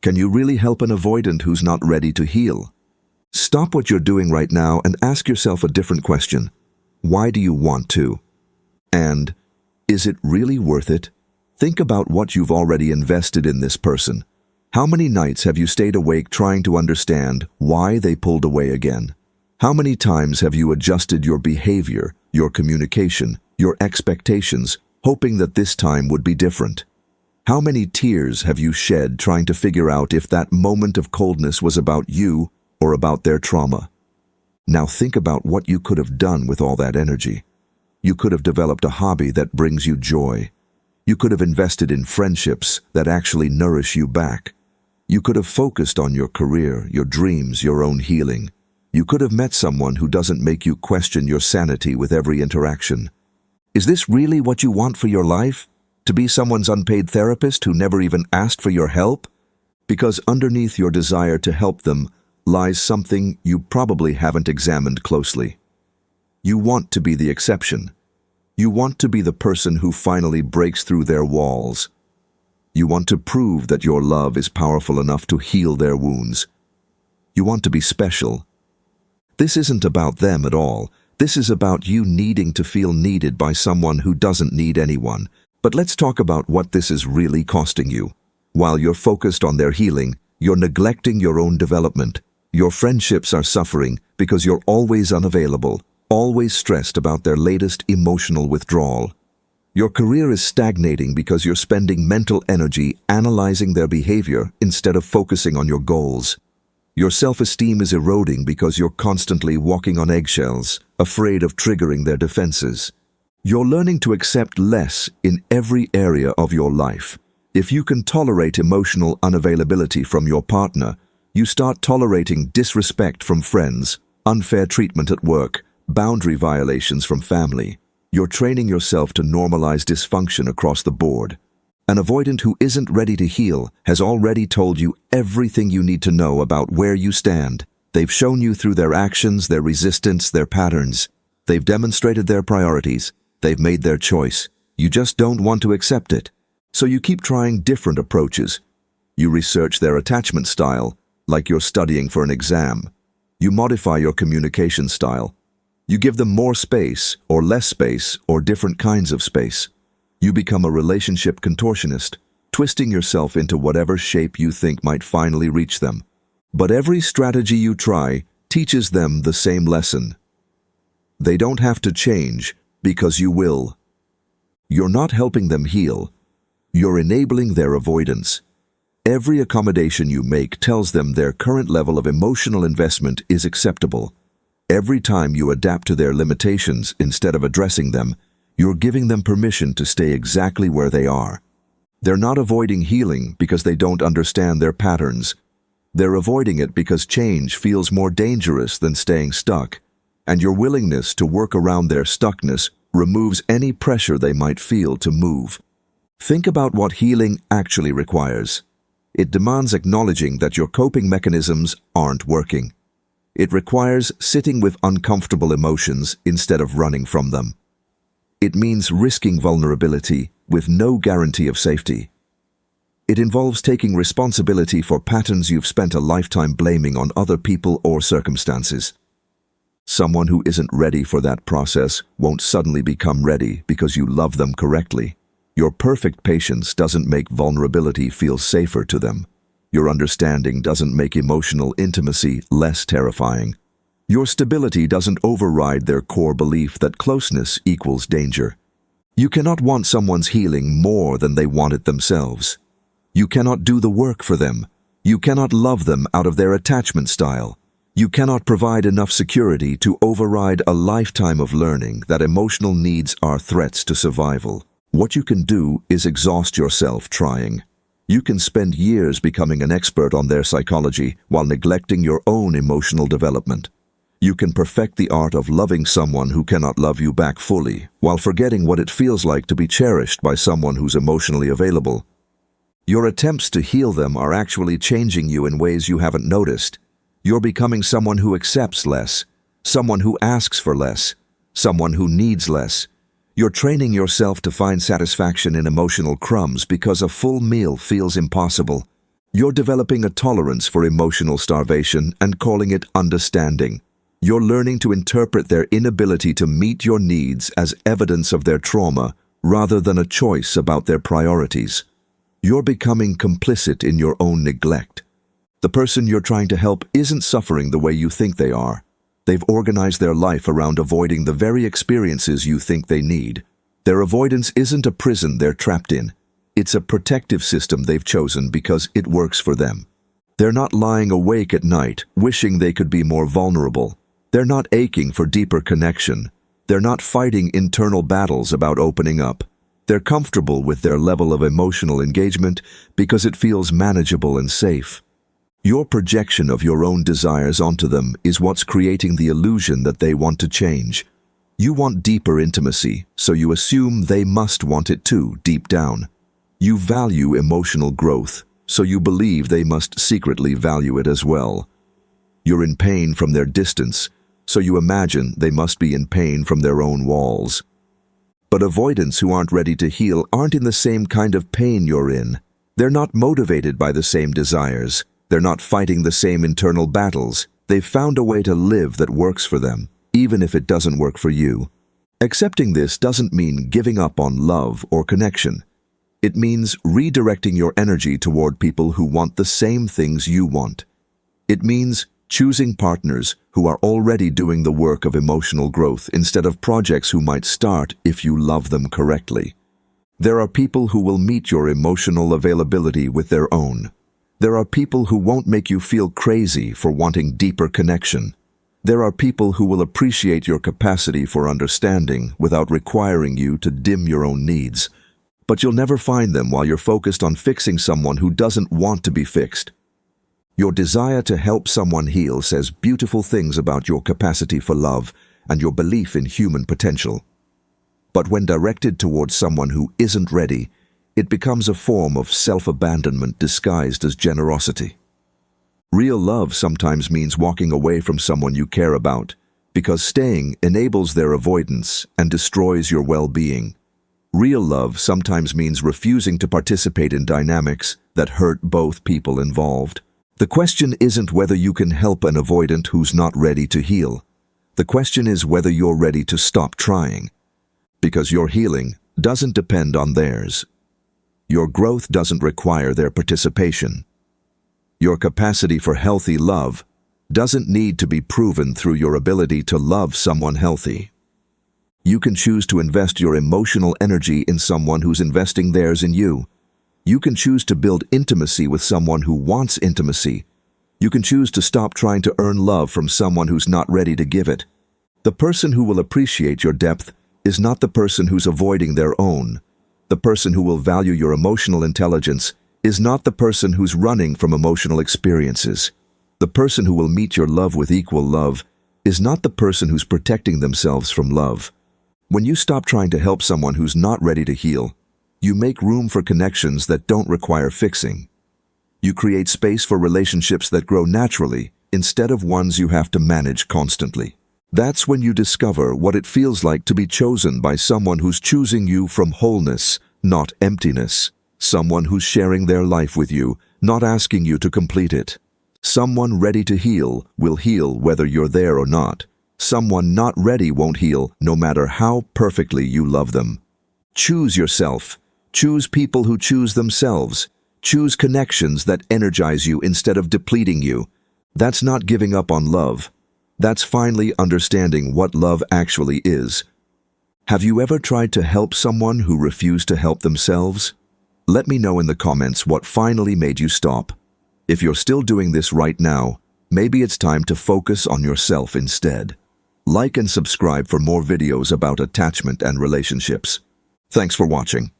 Can you really help an avoidant who's not ready to heal? Stop what you're doing right now and ask yourself a different question. Why do you want to? And, is it really worth it? Think about what you've already invested in this person. How many nights have you stayed awake trying to understand why they pulled away again? How many times have you adjusted your behavior, your communication, your expectations, hoping that this time would be different? How many tears have you shed trying to figure out if that moment of coldness was about you or about their trauma? Now think about what you could have done with all that energy. You could have developed a hobby that brings you joy. You could have invested in friendships that actually nourish you back. You could have focused on your career, your dreams, your own healing. You could have met someone who doesn't make you question your sanity with every interaction. Is this really what you want for your life? To be someone's unpaid therapist who never even asked for your help? Because underneath your desire to help them lies something you probably haven't examined closely. You want to be the exception. You want to be the person who finally breaks through their walls. You want to prove that your love is powerful enough to heal their wounds. You want to be special. This isn't about them at all. This is about you needing to feel needed by someone who doesn't need anyone. But let's talk about what this is really costing you. While you're focused on their healing, you're neglecting your own development. Your friendships are suffering because you're always unavailable, always stressed about their latest emotional withdrawal. Your career is stagnating because you're spending mental energy analyzing their behavior instead of focusing on your goals. Your self-esteem is eroding because you're constantly walking on eggshells, afraid of triggering their defenses. You're learning to accept less in every area of your life. If you can tolerate emotional unavailability from your partner, you start tolerating disrespect from friends, unfair treatment at work, boundary violations from family. You're training yourself to normalize dysfunction across the board. An avoidant who isn't ready to heal has already told you everything you need to know about where you stand. They've shown you through their actions, their resistance, their patterns. They've demonstrated their priorities. They've made their choice. You just don't want to accept it. So you keep trying different approaches. You research their attachment style, like you're studying for an exam. You modify your communication style. You give them more space, or less space, or different kinds of space. You become a relationship contortionist, twisting yourself into whatever shape you think might finally reach them. But every strategy you try teaches them the same lesson. They don't have to change, because you will. You're not helping them heal. You're enabling their avoidance. Every accommodation you make tells them their current level of emotional investment is acceptable. Every time you adapt to their limitations instead of addressing them, you're giving them permission to stay exactly where they are. They're not avoiding healing because they don't understand their patterns. They're avoiding it because change feels more dangerous than staying stuck. And your willingness to work around their stuckness removes any pressure they might feel to move. Think about what healing actually requires. It demands acknowledging that your coping mechanisms aren't working. It requires sitting with uncomfortable emotions instead of running from them. It means risking vulnerability with no guarantee of safety. It involves taking responsibility for patterns you've spent a lifetime blaming on other people or circumstances. Someone who isn't ready for that process won't suddenly become ready because you love them correctly. Your perfect patience doesn't make vulnerability feel safer to them. Your understanding doesn't make emotional intimacy less terrifying. Your stability doesn't override their core belief that closeness equals danger. You cannot want someone's healing more than they want it themselves. You cannot do the work for them. You cannot love them out of their attachment style. You cannot provide enough security to override a lifetime of learning that emotional needs are threats to survival. What you can do is exhaust yourself trying. You can spend years becoming an expert on their psychology while neglecting your own emotional development. You can perfect the art of loving someone who cannot love you back fully, while forgetting what it feels like to be cherished by someone who's emotionally available. Your attempts to heal them are actually changing you in ways you haven't noticed. You're becoming someone who accepts less, someone who asks for less, someone who needs less. You're training yourself to find satisfaction in emotional crumbs because a full meal feels impossible. You're developing a tolerance for emotional starvation and calling it understanding. You're learning to interpret their inability to meet your needs as evidence of their trauma rather than a choice about their priorities. You're becoming complicit in your own neglect. The person you're trying to help isn't suffering the way you think they are. They've organized their life around avoiding the very experiences you think they need. Their avoidance isn't a prison they're trapped in. It's a protective system they've chosen because it works for them. They're not lying awake at night, wishing they could be more vulnerable. They're not aching for deeper connection. They're not fighting internal battles about opening up. They're comfortable with their level of emotional engagement because it feels manageable and safe. Your projection of your own desires onto them is what's creating the illusion that they want to change. You want deeper intimacy, so you assume they must want it too, deep down. You value emotional growth, so you believe they must secretly value it as well. You're in pain from their distance, so you imagine they must be in pain from their own walls. But avoidants who aren't ready to heal aren't in the same kind of pain you're in. They're not motivated by the same desires. They're not fighting the same internal battles. They've found a way to live that works for them, even if it doesn't work for you. Accepting this doesn't mean giving up on love or connection. It means redirecting your energy toward people who want the same things you want. It means choosing partners who are already doing the work of emotional growth instead of projects who might start if you love them correctly. There are people who will meet your emotional availability with their own. There are people who won't make you feel crazy for wanting deeper connection. There are people who will appreciate your capacity for understanding without requiring you to dim your own needs. But you'll never find them while you're focused on fixing someone who doesn't want to be fixed. Your desire to help someone heal says beautiful things about your capacity for love and your belief in human potential. But when directed towards someone who isn't ready, it becomes a form of self-abandonment disguised as generosity. Real love sometimes means walking away from someone you care about, because staying enables their avoidance and destroys your well-being. Real love sometimes means refusing to participate in dynamics that hurt both people involved. The question isn't whether you can help an avoidant who's not ready to heal. The question is whether you're ready to stop trying. Because your healing doesn't depend on theirs. Your growth doesn't require their participation. Your capacity for healthy love doesn't need to be proven through your ability to love someone healthy. You can choose to invest your emotional energy in someone who's investing theirs in you. You can choose to build intimacy with someone who wants intimacy. You can choose to stop trying to earn love from someone who's not ready to give it. The person who will appreciate your depth is not the person who's avoiding their own. The person who will value your emotional intelligence is not the person who's running from emotional experiences. The person who will meet your love with equal love is not the person who's protecting themselves from love. When you stop trying to help someone who's not ready to heal, you make room for connections that don't require fixing. You create space for relationships that grow naturally instead of ones you have to manage constantly. That's when you discover what it feels like to be chosen by someone who's choosing you from wholeness, not emptiness. Someone who's sharing their life with you, not asking you to complete it. Someone ready to heal will heal whether you're there or not. Someone not ready won't heal no matter how perfectly you love them. Choose yourself. Choose people who choose themselves. Choose connections that energize you instead of depleting you. That's not giving up on love. That's finally understanding what love actually is. Have you ever tried to help someone who refused to help themselves? Let me know in the comments what finally made you stop. If you're still doing this right now, maybe it's time to focus on yourself instead. Like and subscribe for more videos about attachment and relationships. Thanks for watching.